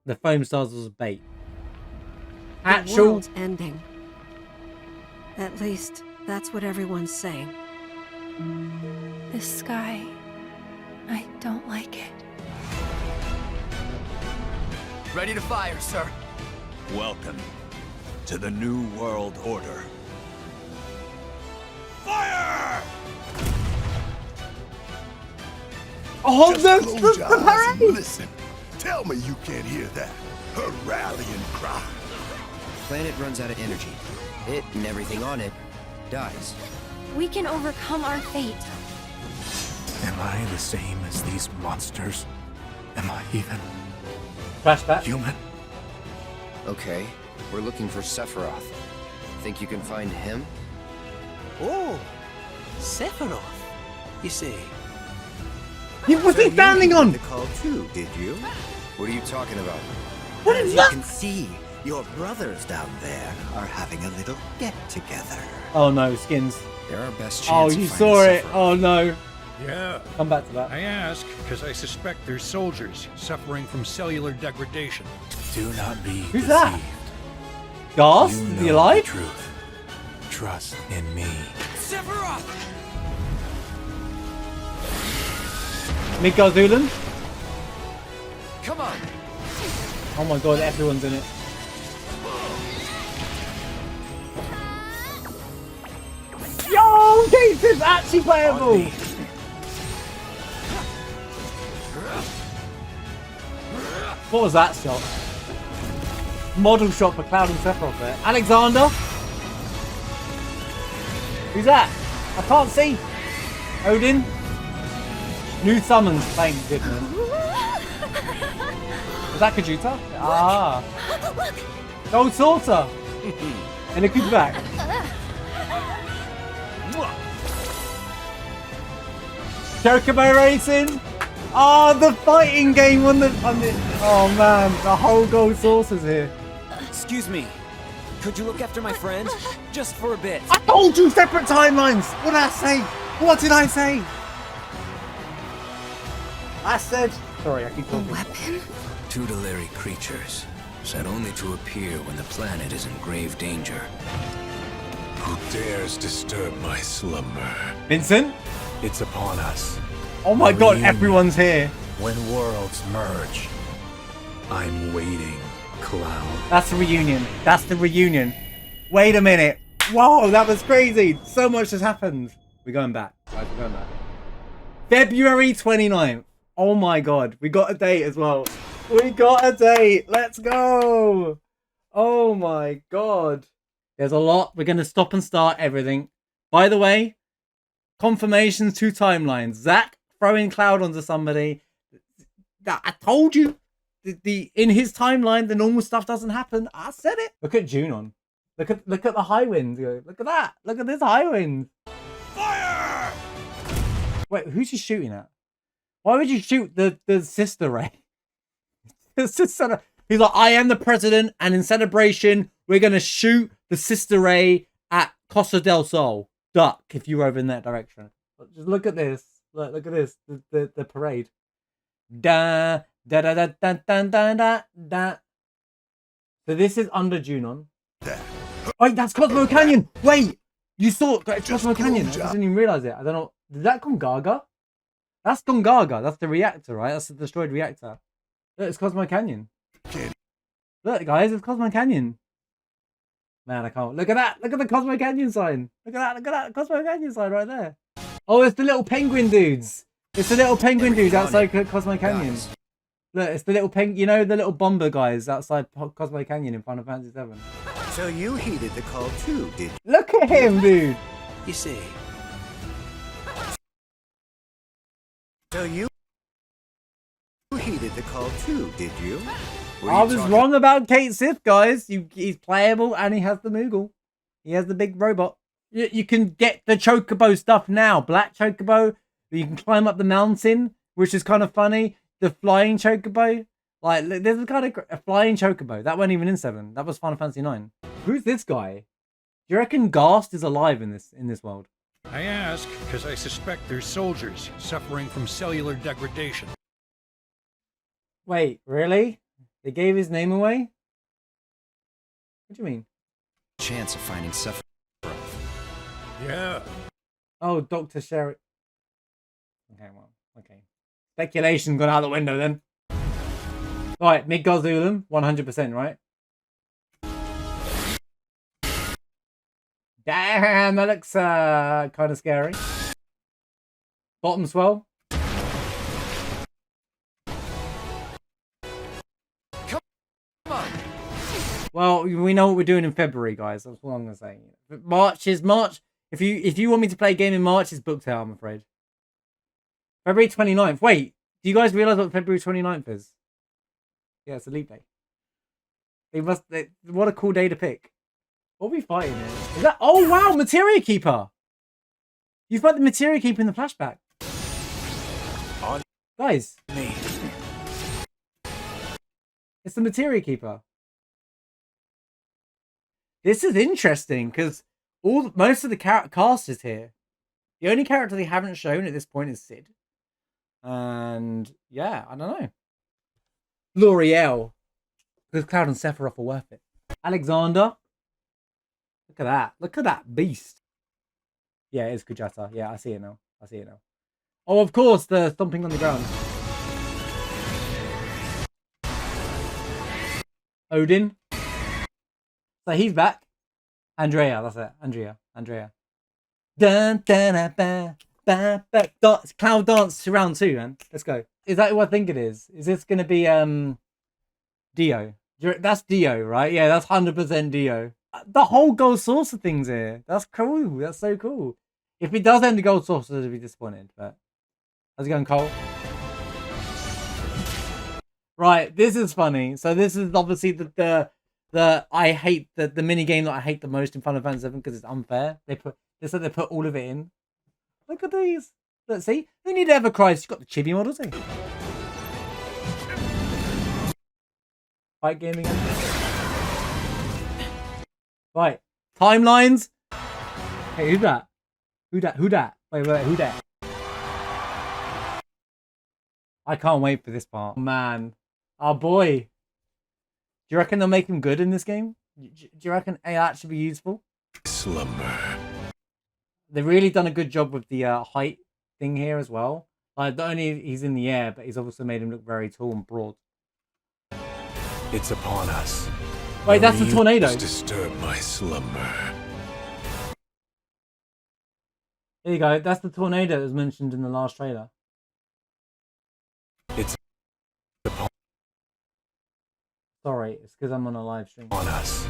The foam stars was bait. The Actual. world's ending. At least, that's what everyone's saying. This sky, I don't like it. Ready to fire, sir. Welcome to the New World Order. Fire! Oh, Just close your eyes parade! and listen. Tell me you can't hear that. Her rallying cry. Planet runs out of energy. It and everything on it dies. We can overcome our fate. Am I the same as these monsters? Am I even Flashback. human? Okay, we're looking for Sephiroth. Think you can find him? Oh, Sephiroth. You see. What's he standing on? The call too, did you? What are you talking about? What As is you that? can see, your brothers down there are having a little get-together. Oh no, skins. They're our best Oh, chance you of finding saw it. Sephiroth. Oh no. Yeah, Come back to that. I ask because I suspect there's soldiers suffering from cellular degradation. Do not be Who's deceived. that? Gas? You Is know he the alive? truth. Trust in me. Sephiroth! Midgard Zuland? Come on! Oh my god, everyone's in it. Yo, this is actually playable! What was that shot? Model shot for Cloud and Sephiroth there. Alexander? Who's that? I can't see. Odin? New summons, thank goodness. Is that Kajita? Ah. Gold Saucer! And a good back. Chocobo Racing! Oh, the fighting game on the... Oh man, the whole Gold Saucer's here. Excuse me. Could you look after my friend? Just for a bit. I told you separate timelines! What did I say? What did I say? I said... Sorry, I keep A talking. weapon? Tutelary creatures, set only to appear when the planet is in grave danger. Who dares disturb my slumber? Vincent? It's upon us. Oh my god, Reunion. everyone's here. When worlds merge, I'm waiting, Cloud. That's the reunion. That's the reunion. Wait a minute. Whoa, that was crazy. So much has happened. We're going back. Right, we're going back. February 29th. Oh my god. We got a date as well. We got a date. Let's go. Oh my god. There's a lot. We're going to stop and start everything. By the way, confirmations, 2 timelines. Zach throwing Cloud onto somebody. I told you. In his timeline, the normal stuff doesn't happen. I said it. Look at Junon. Look at the high winds. Look at that. Look at this high wind. Fire! Wait, who's he shooting at? Why would you shoot the sister Ray? He's like, I am the president, and in celebration, we're gonna shoot the sister Ray at Costa del Sol. Duck, if you were over in that direction. Just look at this. Look at this. The parade. Da da da da da da da da da. So this is under Junon. Wait, that's Cosmo Canyon. Wait, you saw it's Just Cosmo Canyon. I close your- didn't even realize it. I don't know. Did that Gongaga? That's Gongaga. That's the reactor, right? That's the destroyed reactor. Look, it's Cosmo Canyon. Can't- Look, guys, it's Cosmo Canyon. Man, I can't. Look at that. Look at the Cosmo Canyon sign. Look at that. Look at that Cosmo Canyon sign right there. Oh, it's the little penguin dudes. It's the little penguin dudes outside Cosmo Canyon. Guys, Look, it's the little you know, the little bomber guys outside Cosmo Canyon in Final Fantasy VII. So you heeded the call too, did you? Look at him, dude. You see. So you heeded the call too, did you? what are I you was talking- wrong about Kate Sith, guys. He's playable and he has the Moogle. He has the big robot. You can get the Chocobo stuff now. Black Chocobo. You can climb up the mountain, which is kind of funny. The flying Chocobo. Like, there's a kind of a flying Chocobo. That wasn't even in 7. That was Final Fantasy 9. Who's this guy? Do you reckon Ghast is alive in this world? I ask because I suspect there's soldiers suffering from cellular degradation. Wait, really? They gave his name away? What do you mean? Chance of finding Sephiroth. Yeah. Oh, Dr. Sherry. Okay, well, okay. Speculation gone out the window then. Right, Midgard-Zulum, 100%, right? Damn, that looks kind of scary. Bottom swell. Come on. Well, we know what we're doing in February, guys. That's what I'm gonna say. March is March. If you want me to play a game in March, it's booked out, I'm afraid. February 29th. Wait, do you guys realize what February 29th is? Yeah, it's a leap day. What a cool day to pick. What are we fighting here? Is that? Oh wow, Materia Keeper. You fight the Materia Keeper in the flashback. On Guys, me. it's the Materia Keeper. This is interesting because most of the cast is here. The only character they haven't shown at this point is Sid. And yeah, I don't know. L'Oreal. Because Cloud and Sephiroth are worth it. Alexander. Look at that. Look at that beast. Yeah, it is Kujata. Yeah, I see it now. I see it now. Oh, of course, the stomping on the ground. Odin. So he's back. Andrea, that's it. Andrea. Dun, dun, dun, dun, dun, dun. Dance, Cloud dance round 2, man. Let's go. Is that what I think it is? Is this going to be Dio? That's Dio, right? Yeah, that's 100% Dio. The whole gold saucer thing's here. That's cool. That's so cool. If it does end the gold saucer, I'd be disappointed. But how's it going, Cole? Right, this is funny. So this is obviously the I hate the mini game that I hate the most in Final Fantasy VII because it's unfair. They put all of it in. Look at these. Let's see. They need Ever Christ. You've got the chibi models, eh? Fight gaming. Right. Timelines. Hey, who's that? Who that? Wait, who that? I can't wait for this part. Man. Oh, boy. Do you reckon they'll make him good in this game? Do you reckon it'll actually be useful? Slumber. They've really done a good job with the height thing here as well. Like, not only he's in the air, but he's also made him look very tall and broad. It's upon us. Wait, that's the tornado. Disturb my slumber. There you go. That's the tornado that was mentioned in the last trailer. It's upon Sorry, it's because I'm on a live stream. us.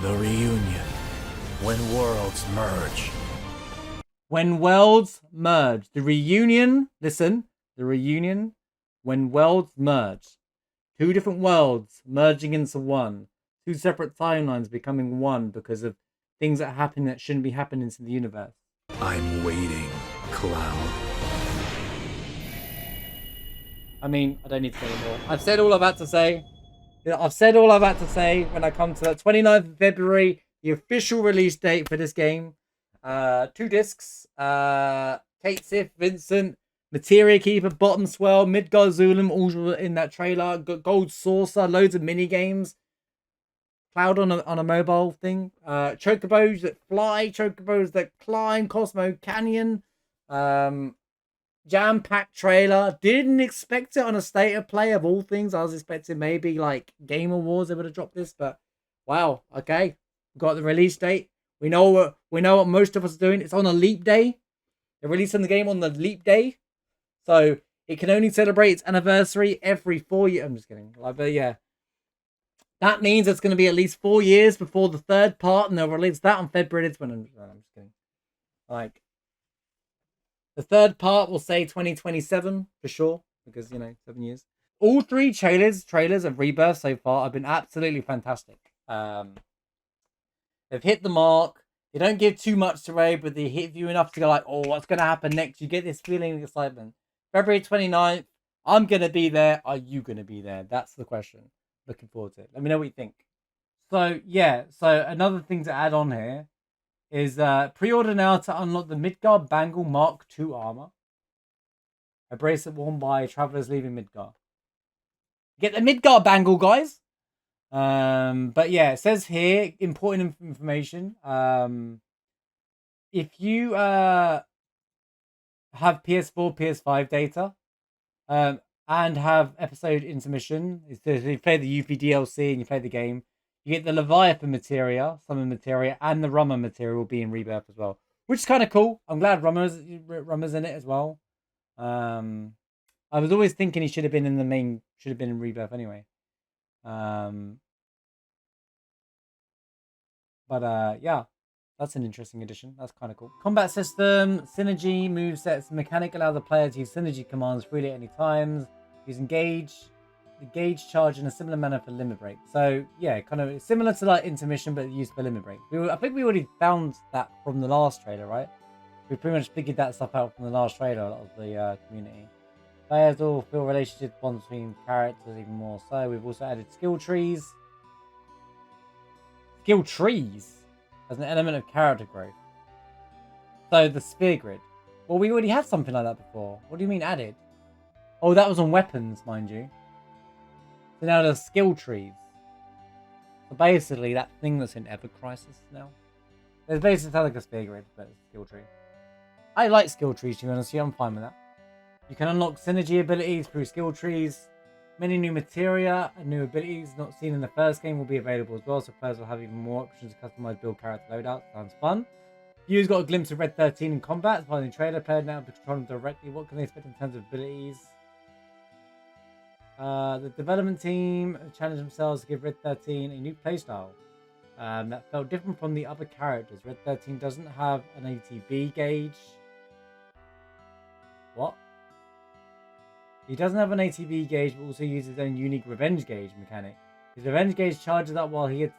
The reunion. When worlds merge. When worlds merge. The reunion. Listen. The reunion. When worlds merge. 2 different worlds merging into one. 2 separate timelines becoming one because of things that happen that shouldn't be happening to the universe. I'm waiting, Cloud. I mean, I don't need to say more. I've said all I've had to say. I've said all I've had to say when I come to that 29th of February, the official release date for this game. 2 discs. Kate Sith, Vincent, Materia Keeper, Bottom Swell, Midgard-Zulum, all in that trailer. Gold Saucer, loads of mini games. Cloud on a mobile thing. Chocobos that fly, chocobos that climb, Cosmo Canyon. Jam-packed trailer. Didn't expect it on a state of play of all things. I was expecting maybe like Game Awards they would have dropped this, but wow, okay. We've got the release date. We know what most of us are doing. It's on a leap day. They're releasing the game on the leap day. So it can only celebrate its anniversary every 4 years. I'm just kidding. But yeah. That means it's going to be at least 4 years before the 3rd part, and they'll release that on February. I'm just kidding. Like, the 3rd part will say 2027 for sure, because 7 years. All 3 trailers of Rebirth so far have been absolutely fantastic. They've hit the mark. They don't give too much away, but they hit you enough to go like, oh, what's going to happen next? You get this feeling of excitement. February 29th, I'm going to be there. Are you going to be there? That's the question. Looking forward to it. Let me know what you think. So, yeah. So, another thing to add on here is pre-order now to unlock the Midgard Bangle Mark II armor. A bracelet worn by travelers leaving Midgard. Get the Midgard bangle, guys. But yeah, it says here important information. If you have PS4, PS5 data, and have episode intermission, so if you play the UV DLC and you play the game, you get the Leviathan materia, Summon materia, and the Rummer materia will be in Rebirth as well, which is kind of cool. I'm glad Rummer's in it as well. I was always thinking he should have been in the main, should have been in Rebirth anyway. But yeah, that's an interesting addition. That's kind of cool. Combat system, synergy, movesets, mechanic allow the player to use synergy commands freely at any times. Use engage, the gauge charge in a similar manner for limit break. So yeah, kind of similar to like intermission, but used for limit break. I think we already found that from the last trailer, right? We pretty much figured that stuff out from the last trailer of the community. Players all feel relationship bonds between characters even more so. We've also added skill trees. Skill trees as an element of character growth. So the spear grid. Well, we already had something like that before. What do you mean added? Oh, that was on weapons, mind you. So now there's skill trees. So basically that thing that's in Ever Crisis now. There's basically like a spear grid, but it's a skill tree. I like skill trees, to be honest. Yeah, I'm fine with that. You can unlock synergy abilities through skill trees. Many new materia and new abilities not seen in the first game will be available as well, so players will have even more options to customize build character loadouts. Sounds fun. Viewers got a glimpse of Red 13 in combat as part of the trailer. Players now control them directly. What can they expect in terms of abilities? The development team challenged themselves to give Red 13 a new playstyle that felt different from the other characters. Red 13 doesn't have an ATB gauge. What? He doesn't have an ATB gauge, but also uses his own unique revenge gauge mechanic. His revenge gauge charges up while he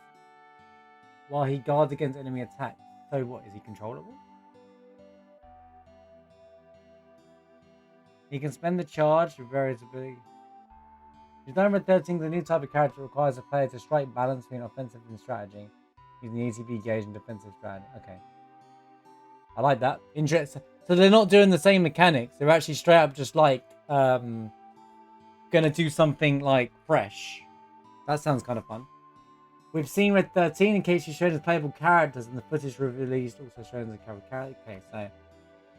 guards against enemy attacks. So what, is he controllable? He can spend the charge with various abilities. Design Red 13 is a new type of character that requires a player to strike balance between offensive and strategy, using the ATB gauge and defensive strategy. Okay. I like that. Interesting. So they're not doing the same mechanics. They're actually straight up just like gonna do something like fresh. That sounds kind of fun. We've seen Red 13 in case you showed as playable characters, and the footage released also shows as a character. Okay, so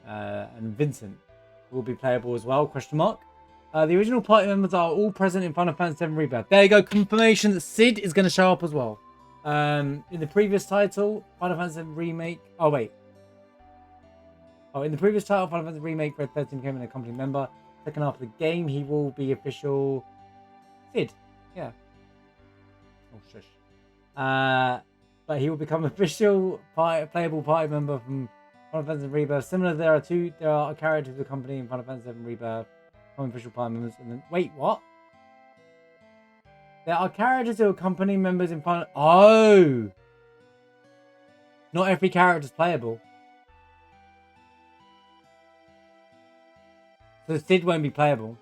and Vincent will be playable as well? Question mark. The original party members are all present in Final Fantasy VII Rebirth. There you go. Confirmation that Sid is going to show up as well. In the previous title, Final Fantasy VII Remake. Oh wait. Oh, in the previous title, Final Fantasy Remake, Red 13 became an accompanying member. Second half of the game, he will be official Sid. Yeah. Oh, shush. But he will become official playable party member from Final Fantasy Rebirth. Similar, there are characters who accompany in Final Fantasy VII Rebirth, become official party members. And then, wait, what? There are characters who accompany members in Final. Oh, not every character is playable. So Sid won't be playable.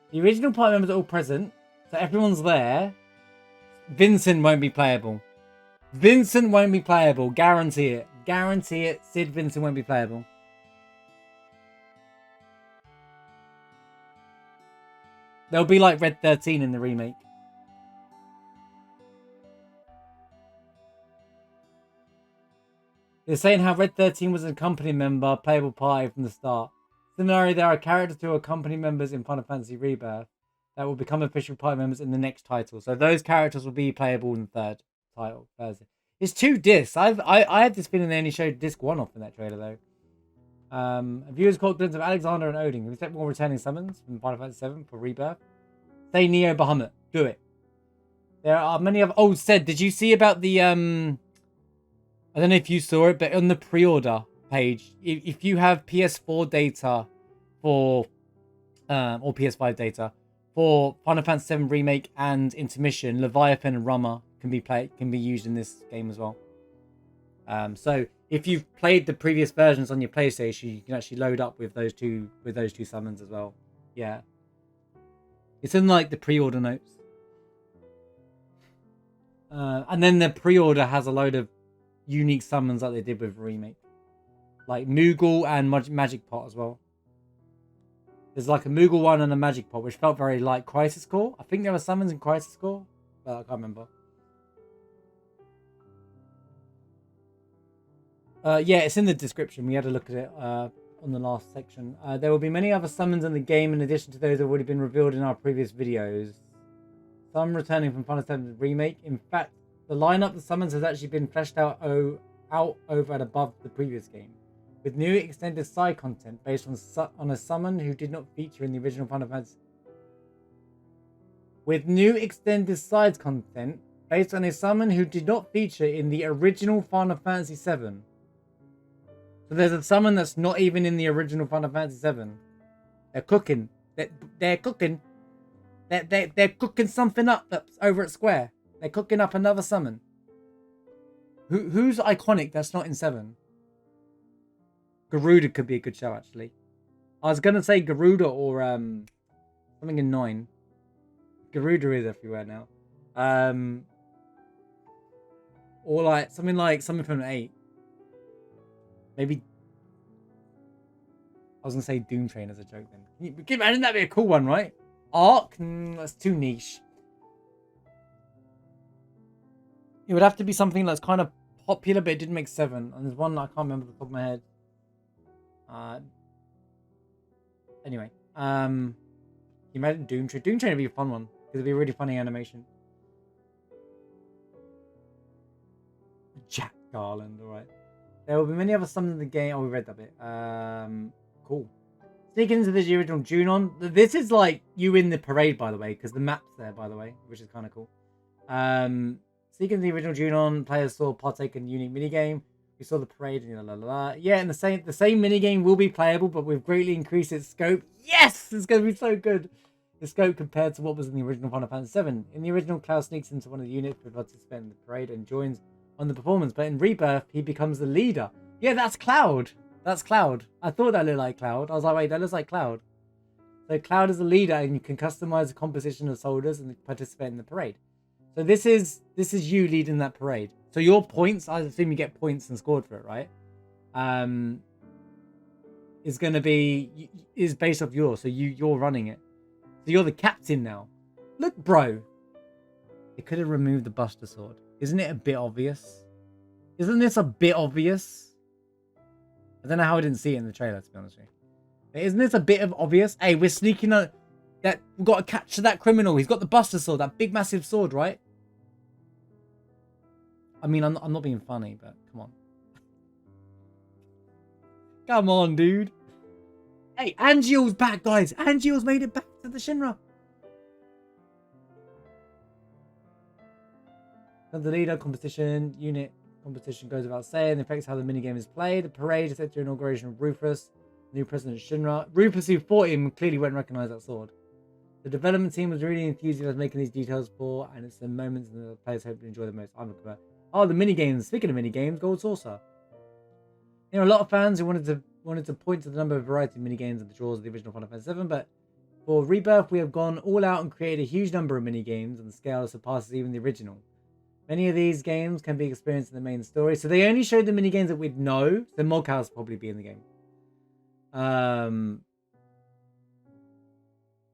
The original party members are all present, so everyone's there. Vincent won't be playable. Vincent won't be playable. Guarantee it. Guarantee it. Sid Vincent won't be playable. They'll be like Red 13 in the remake. They're saying how Red 13 was an accompanying member, playable party from the start. Similarly, there are characters who are accompanying members in Final Fantasy Rebirth that will become official party members in the next title. So those characters will be playable in the third title. It's 2 discs. I had this feeling they only showed disc 1 off in that trailer though. Viewers caught glimpse of Alexander and Odin. Can we expect more returning summons from Final Fantasy VII for Rebirth? Say Neo Bahamut. Do it. There are many of. Oh, said. Did you see about the I don't know if you saw it, but on the pre-order page, if you have PS4 data for, or PS5 data for Final Fantasy VII Remake and Intermission, Leviathan and Rummer can be used in this game as well. So if you've played the previous versions on your PlayStation, you can actually load up with those two summons as well. Yeah, it's in like the pre-order notes, and then the pre-order has a load of unique summons like they did with Remake, like Moogle and Magic Pot as well. There's like a Moogle one and a Magic Pot, which felt very like Crisis Core. I think there were summons in Crisis Core, but I can't remember. Yeah, it's in the description. We had a look at it on the last section. There will be many other summons in the game in addition to those that have already been revealed in our previous videos. Some returning from Final Fantasy Remake. In fact, the lineup of summons has actually been fleshed out over and above the previous game, with new extended side content based on a summon who did not feature in the original Final Fantasy. With new extended side content based on a summon who did not feature in the original Final Fantasy VII. So there's a summon that's not even in the original Final Fantasy VII. They're cooking. They're cooking. They're cooking something up that's over at Square. They're cooking up another summon. Who's iconic that's not in 7? Garuda could be a good show, actually. I was going to say Garuda or something in 9. Garuda is everywhere now. Or like something from 8. Maybe I was going to say Doom Train as a joke then. Can you imagine that'd be a cool one, right? Arc? That's too niche. It would have to be something that's kind of popular, but it didn't make 7. And there's one I can't remember off the top of my head. Anyway, you imagine Doom Train. Doom Train would be a fun one because it'd be a really funny animation. Jack Garland, alright. There will be many other summons in the game. Oh, we read that bit. Cool. Sneaking into the original Junon. This is like you in the parade, by the way, because the map's there, by the way, which is kind of cool. Sneaking into the original Junon, players saw partake in a unique minigame. We saw the parade and la la la. Yeah, and the same minigame will be playable, but we've greatly increased its scope. Yes! It's going to be so good. The scope compared to what was in the original Final Fantasy VII. In the original, Cloud sneaks into one of the units to participate in the parade and joins on the performance, but in Rebirth, he becomes the leader. Yeah, that's Cloud. That's Cloud. I thought that looked like Cloud. I was like, wait, that looks like Cloud. So Cloud is the leader, and you can customize the composition of soldiers and participate in the parade. So this is you leading that parade. So your points, I assume you get points and scored for it, right? Is going to be is based off yours. So you're running it. So you're the captain now. Look, bro. They could have removed the Buster Sword. Isn't it a bit obvious? Isn't this a bit obvious? I don't know how I didn't see it in the trailer, to be honest with you. Isn't this a bit of obvious? Hey, we're sneaking on that. We've got to capture that criminal. He's got the Buster Sword, that big, massive sword, right? I mean, I'm not being funny, but come on. Come on, dude. Hey, Angeal's back, guys. Angeal's made it back to the Shinra. The leader competition unit competition goes without saying. It affects how the minigame is played. The parade is set to inauguration of Rufus, new president of Shinra. Rufus, who fought him, clearly won't recognize that sword. The development team was really enthusiastic making these details for, and it's the moments that the players hope to enjoy the most. I'm looking at. Oh, the minigames. Speaking of minigames, Gold Saucer. You know, a lot of fans who wanted to point to the number of variety of minigames and the draws of the original Final Fantasy VII, but for Rebirth, we have gone all out and created a huge number of minigames on the scale that surpasses even the original. Many of these games can be experienced in the main story, so they only showed the minigames that we'd know. So Moghouse will probably be in the game.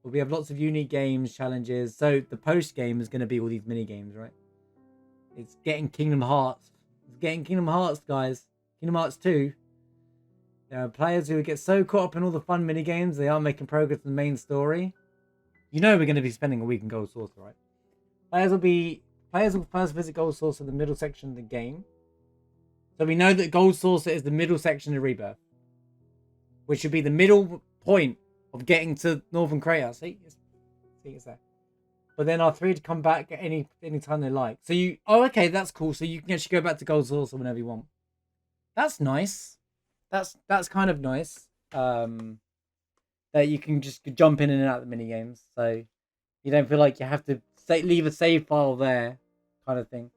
But we have lots of unique games, challenges. So the post game is going to be all these minigames, right? It's getting Kingdom Hearts. It's getting Kingdom Hearts, guys. Kingdom Hearts 2. There are players who get so caught up in all the fun minigames, they aren't making progress in the main story. You know we're going to be spending a week in Gold Saucer, right? Players will first visit Gold Saucer in the middle section of the game. So we know that Gold Saucer is the middle section of Rebirth, which should be the middle point of getting to Northern Crater. See, it's there. But then are free to come back at any time they like. So okay, that's cool. So you can actually go back to Gold Saucer whenever you want. That's nice. That's kind of nice. That you can just jump in and out of the mini games, so you don't feel like you have to leave a save file there, kind of thing.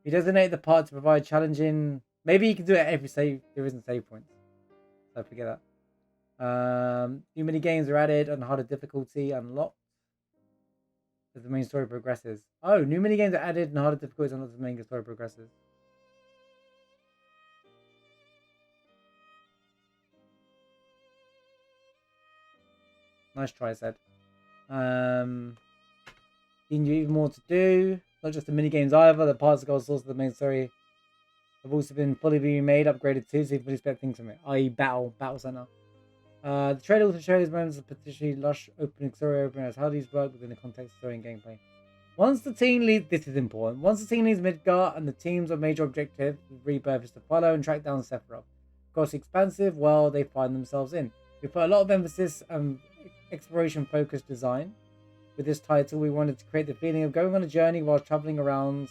You designate the part to provide challenging. Maybe you can do it every save. There isn't save points, so forget that. New mini games are added and harder difficulty unlocked as the main story progresses. Oh, new mini games are added and harder difficulties unlocked as the main story progresses. Nice try, said. Even more to do. Not just the mini games either. The parts that go source of the main story have also been fully remade, upgraded too, so you can expect things from it. I.e. Battle Center. The trailer also shows moments of potentially lush opening story openers. How these work within the context of story and gameplay. Once the team leaves, this is important. Once the team leaves Midgar and the team's major objective, Rebirth, is to follow and track down Sephiroth across the expansive world they find themselves in. We put a lot of emphasis on exploration-focused design. With this title, we wanted to create the feeling of going on a journey while traveling around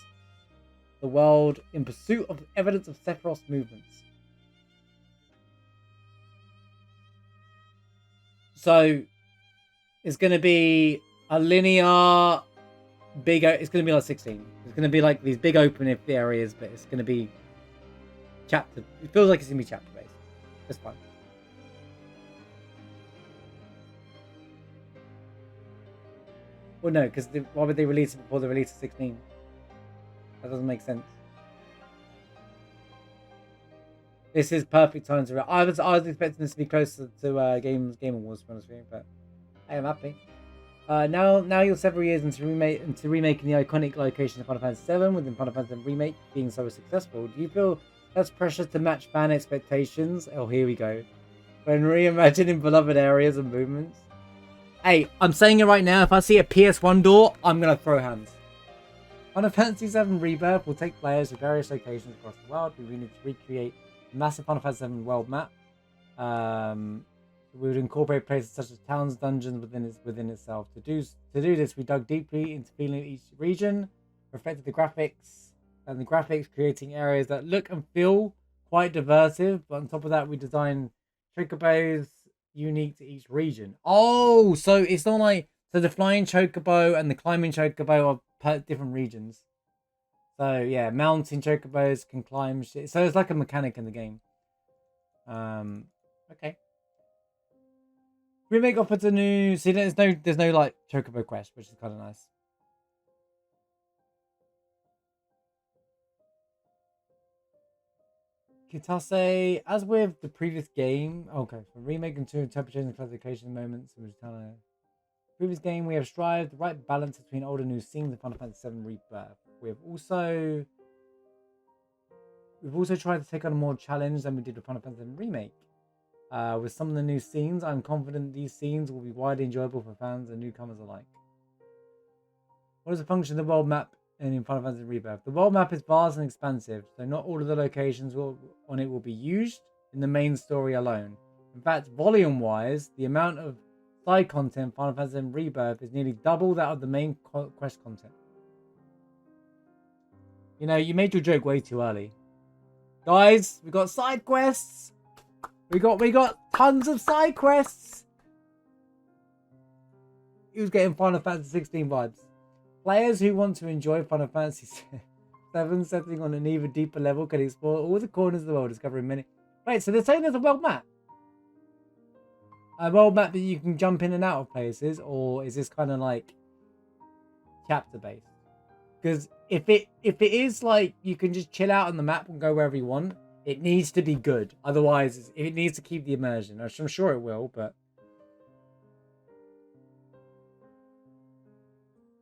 the world in pursuit of evidence of Sephiroth's movements. So, it's going to be a linear, big. It's going to be like 16. It's going to be like these big open areas, but it's going to be chapter. It feels like it's going to be chapter based. That's fine. Well, no, because why would they release it before the release of 16? That doesn't make sense. This is perfect time to. I was expecting this to be closer to Game Awards, to be honest with you, but I am happy. Now you're several years into remaking the iconic location of Final Fantasy VII, within Final Fantasy VII Remake being so successful. Do you feel less pressure to match fan expectations? Oh, here we go. When reimagining beloved areas and movements. Hey, I'm saying it right now. If I see a PS1 door, I'm gonna throw hands. Final Fantasy VII Rebirth will take players to various locations across the world. We need to recreate a massive Final Fantasy VII world map. We would incorporate places such as towns, dungeons within itself. To do this, we dug deeply into feeling each region, reflected the graphics, creating areas that look and feel quite diverse. But on top of that, we designed chocobos unique to each region. Oh, so it's not like the flying chocobo and the climbing chocobo are per different regions. So yeah, mountain chocobos can climb shit. So it's like a mechanic in the game. Okay. Remake offers a new. See, there's no like chocobo quest, which is kind of nice. Kitase, as with the previous game, okay, so remake and two interpretation and classification moments. Previous game, we have strived the right balance between old and new scenes in Final Fantasy VII Rebirth. We've also tried to take on a more challenge than we did with Final Fantasy VII Remake. With some of the new scenes, I'm confident these scenes will be widely enjoyable for fans and newcomers alike. What is the function of the world map in Final Fantasy Rebirth? The world map is vast and expansive, so not all of the locations on it will be used in the main story alone. In fact, volume-wise, the amount of side content in Final Fantasy Rebirth is nearly double that of the main quest content. You know, you made your joke way too early. Guys, we got side quests. We got tons of side quests. He was getting Final Fantasy 16 vibes. Players who want to enjoy Final Fantasy 7 setting on an even deeper level can explore all the corners of the world, discovering many. Wait, so they're saying there's a world map? A world map that you can jump in and out of places, or is this kind of like chapter based? Because if it is like you can just chill out on the map and go wherever you want, it needs to be good. Otherwise, it needs to keep the immersion. I'm sure it will, but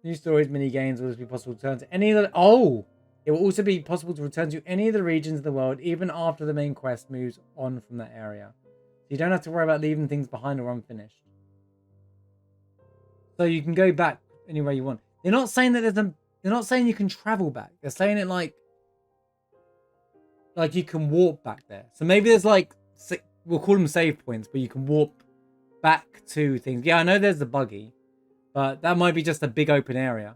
new stories, mini games will also be possible to return to any of the. Oh, it will also be possible to return to any of the regions of the world, even after the main quest moves on from that area. So you don't have to worry about leaving things behind or unfinished. So you can go back anywhere you want. They're not saying that they're not saying you can travel back. They're saying it like you can warp back there. So maybe there's like, we'll call them save points, but you can warp back to things. Yeah, I know there's the buggy, but that might be just a big open area.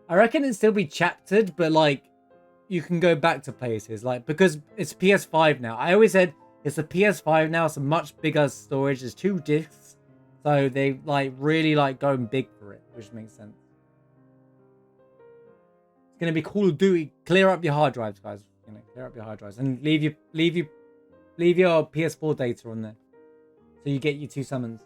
I reckon it'd still be chaptered, but like you can go back to places, like, because it's PS5 now. I always said it's a PS5 now. It's a much bigger storage. There's 2 discs, so they like really like going big for it, which makes sense. It's gonna be Call of Duty. Clear up your hard drives, guys. You know, clear up your hard drives and leave your PS4 data on there, so you get your 2 summons.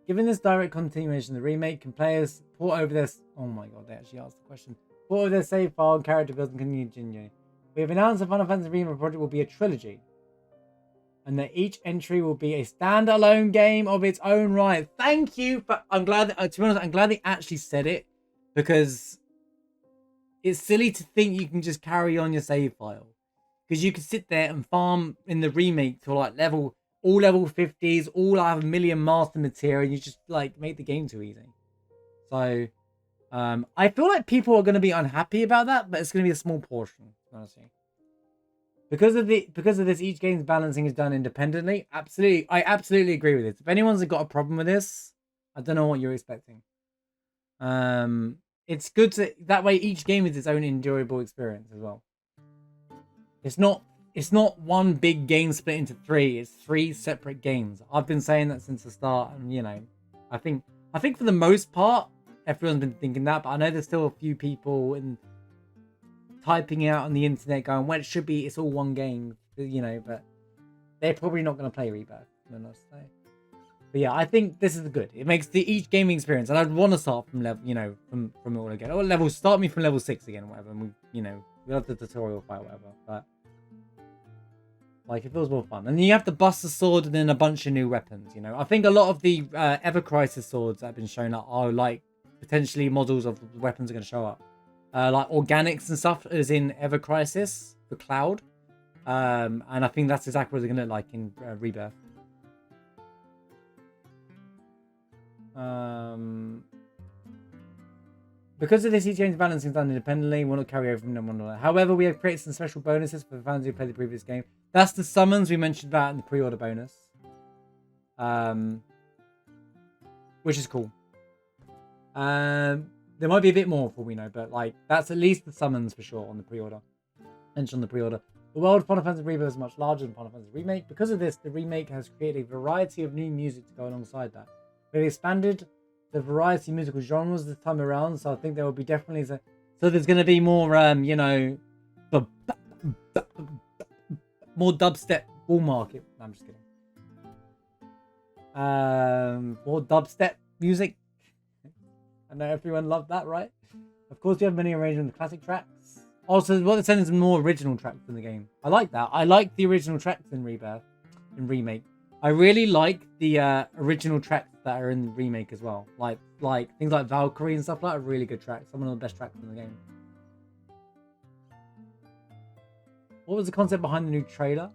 Given this direct continuation of the remake, can players port over this? Oh my god, they actually asked the question. For their save file, character builds and continue. We have announced the Final Fantasy Rebirth project will be a trilogy, and that each entry will be a standalone game of its own right. Thank you, but I'm glad that, to be honest, I'm glad they actually said it, because it's silly to think you can just carry on your save file, because you can sit there and farm in the remake to like level 50s, all have a million master material, and you just like make the game too easy. So I feel like people are going to be unhappy about that, but it's going to be a small portion, honestly. Because of this, each game's balancing is done independently. Absolutely, I absolutely agree with this. If anyone's got a problem with this, I don't know what you're expecting. It's good to that way each game is its own enjoyable experience as well. It's not one big game split into three. It's three separate games. I've been saying that since the start, and you know, I think for the most part, everyone's been thinking that, but I know there's still a few people typing out on the internet going, well, it's all one game, you know, but they're probably not going to play Rebirth, honestly. But yeah, I think this is good. It makes each gaming experience, and I'd want to start from level, you know, from it all again. Or start me from level 6 again, or whatever, and we'll have the tutorial fight, whatever, but like, it feels more fun. And you have to bust the sword and then a bunch of new weapons, you know. I think a lot of the Ever Crisis swords that have been shown up are like potentially models of weapons are going to show up. Like organics and stuff as in Ever Crisis for Cloud. And I think that's exactly what they're going to look like in Rebirth. Because of this, each game's balancing is done independently. We'll not carry over from them one another. However, we have created some special bonuses for the fans who played the previous game. That's the summons we mentioned about in the pre-order bonus. Which is cool. There might be a bit more for we know, but like that's at least the summons for sure on the pre-order. Mentioned on the pre-order. The world of Final Fantasy Rebirth is much larger than Final Fantasy Remake. Because of this, the remake has created a variety of new music to go alongside that. We've expanded the variety of musical genres this time around, so I think there will be definitely so there's going to be more you know, more dubstep bull market. No, I'm just kidding. More dubstep music. I know everyone loved that, right? Of course, you have many arrangements of classic tracks. Also, what they're saying is more original tracks in the game. I like that. I like the original tracks in Rebirth, in Remake. I really like the original tracks that are in the Remake as well. Like things like Valkyrie and stuff like that are really good tracks. Some of the best tracks in the game. What was the concept behind the new trailer?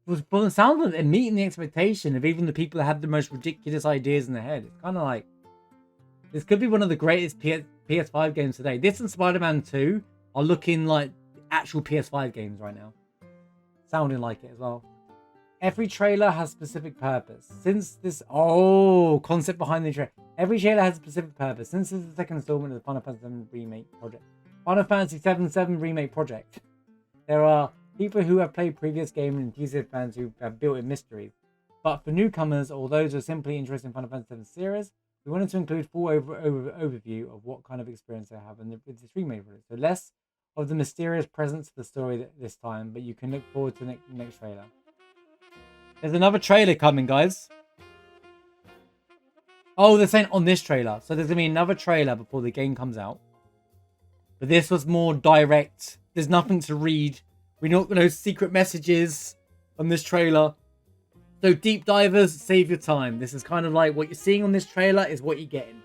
Was from the sound of it meeting the expectation of even the people that had the most ridiculous ideas in their head. It's kind of like this could be one of the greatest PS5 games today. This and Spider-Man 2 are looking like actual PS5 games right now, sounding like it as well. Every trailer has specific purpose. Since this concept behind the trailer, every trailer has a specific purpose. Since this is the second installment of the Final Fantasy VII Remake project, Final Fantasy VII Remake project, there are people who have played previous game and enthusiast fans who have built in mysteries. But for newcomers or those who are simply interested in Final Fantasy VII series, we wanted to include full overview of what kind of experience they have with this remake. So less of the mysterious presence of the story this time, but you can look forward to the next trailer. There's another trailer coming, guys. Oh, they're saying on this trailer. So there's going to be another trailer before the game comes out. But this was more direct. There's nothing to read. We don't know secret messages on this trailer. So deep divers, save your time. This is kind of like what you're seeing on this trailer is what you're getting.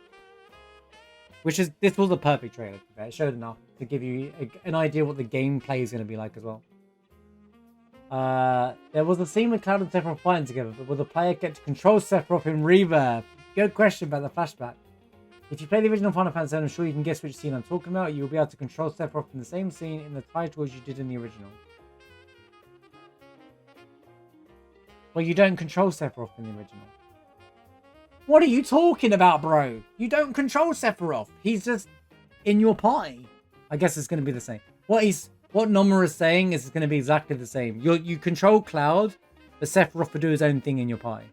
This was a perfect trailer. It showed enough to give you an idea what the gameplay is going to be like as well. There was a scene with Cloud and Sephiroth fighting together, but will the player get to control Sephiroth in Rebirth? Good question about the flashback. If you play the original Final Fantasy, I'm sure you can guess which scene I'm talking about. You will be able to control Sephiroth in the same scene in the title as you did in the original. Well, you don't control Sephiroth in the original. What are you talking about, bro? You don't control Sephiroth. He's just in your party. I guess it's going to be the same. What Nomura is saying is it's going to be exactly the same. You control Cloud, but Sephiroth will do his own thing in your party.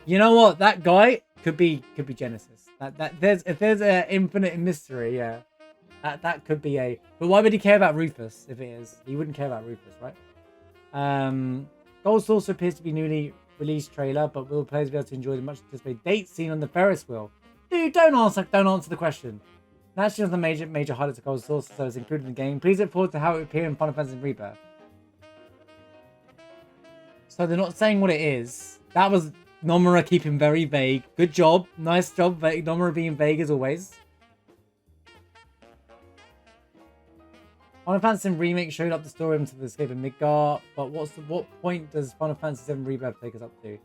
You know what? That guy could be Genesis. If there's an infinite mystery, yeah, that could be a. But why would he care about Rufus if it is? He wouldn't care about Rufus, right? Gold Saucer appears to be newly released trailer, but will players be able to enjoy the much anticipated date scene on the Ferris wheel? Dude, don't answer the question. That's just the major highlights of Gold Saucer, so it's included in the game. Please look forward to how it will appear in Final Fantasy Rebirth. So they're not saying what it is. That was Nomura keeping very vague. Good job. Nice job, Nomura being vague as always. Final Fantasy VII Remake showed up the story into the escape of Midgar, but what point does Final Fantasy VII Rebirth take us up to?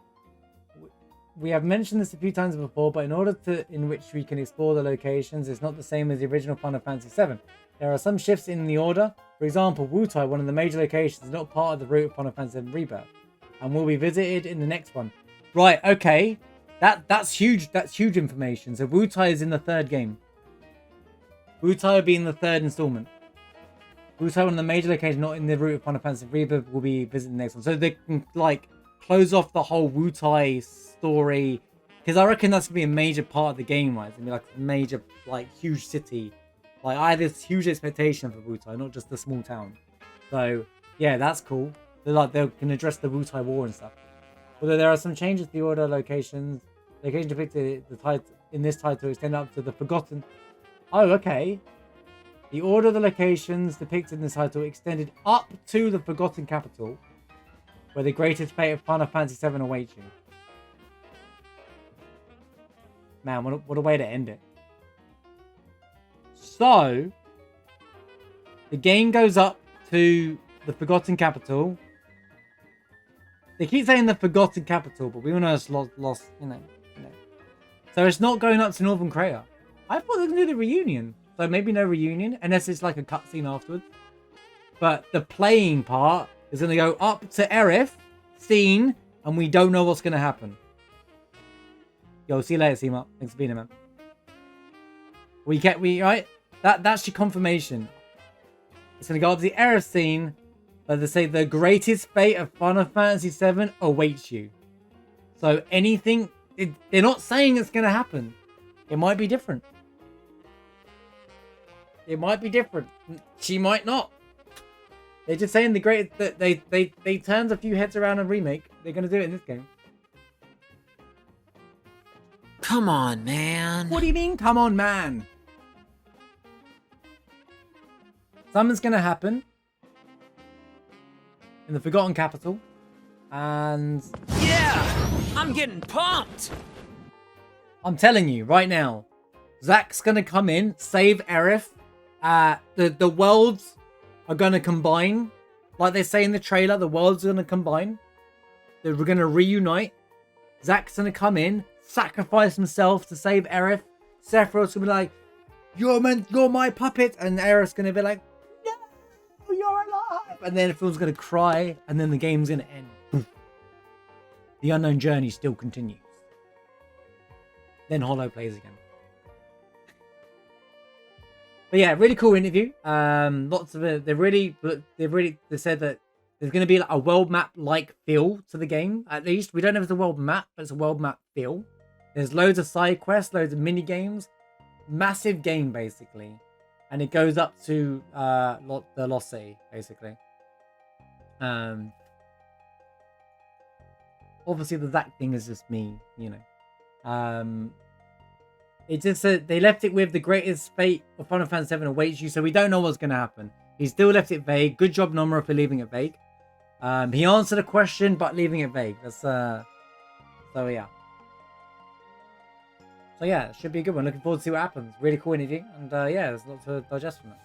We have mentioned this a few times before, but in which we can explore the locations, it's not the same as the original Final Fantasy VII. There are some shifts in the order. For example, Wutai, one of the major locations, is not part of the route of Final Fantasy VII Rebirth, and will be visited in the next one. Right, okay. That's huge. That's huge information. So Wutai is in the third game. Wutai will be in the third installment. Wutai, one of the major locations not in the route of Final Fantasy Rebirth, will be visiting the next one. So they can like close off the whole Wutai story, because I reckon that's gonna be a major part of the game, right? It's gonna be like a major, like, huge city. Like, I have this huge expectation for Wutai, not just the small town. So yeah, that's cool. They can address the Wutai War and stuff. Although there are some changes to the order locations. Location depicted in this title extend up to the Forgotten. Oh, okay. The order of the locations depicted in this title extended up to the Forgotten Capital, where the greatest fate of Final Fantasy VII awaits you. Man, what a way to end it. So, the game goes up to the Forgotten Capital. They keep saying the Forgotten Capital, but we all know it's lost, you know. So it's not going up to Northern Crater. I thought they were going to do the reunion. So maybe no reunion, unless it's like a cutscene afterwards. But the playing part is going to go up to Aerith, scene, and we don't know what's going to happen. Yo, see you later, Seema. Thanks for being here, man. Right? That's your confirmation. It's going to go up to the Aerith scene, but they say the greatest fate of Final Fantasy VII awaits you. So anything, they're not saying it's going to happen. It might be different. It might be different. She might not. They're just saying the great that they turned a few heads around a remake. They're gonna do it in this game. Come on, man. What do you mean, come on, man? Something's gonna happen in the Forgotten Capital, and Yeah, I'm getting pumped. I'm telling you right now, Zack's gonna come in, save Aerith. The worlds are gonna combine, like they say in the trailer. The worlds are gonna combine. They're gonna reunite. Zack's gonna come in, sacrifice himself to save Aerith. Sephiroth's gonna be like, "You're my puppet," and Aerith's gonna be like, "No, you're alive." And then everyone's gonna cry, and then the game's gonna end. The unknown journey still continues. Then Hollow plays again. But yeah, really cool interview. Lots of it. They said that there's going to be like a world map like feel to the game. At least we don't know if it's a world map, but it's a world map feel. There's loads of side quests, loads of mini games, massive game basically, and it goes up to the Lost City basically. Obviously the Zack thing is just me, you know. It just said they left it with the greatest fate of Final Fantasy VII awaits you, so we don't know what's going to happen. He still left it vague. Good job, Nomura, for leaving it vague. He answered a question, but leaving it vague. That's so yeah. So yeah, it should be a good one. Looking forward to see what happens. Really cool interview, and yeah, there's a lot to digest from it.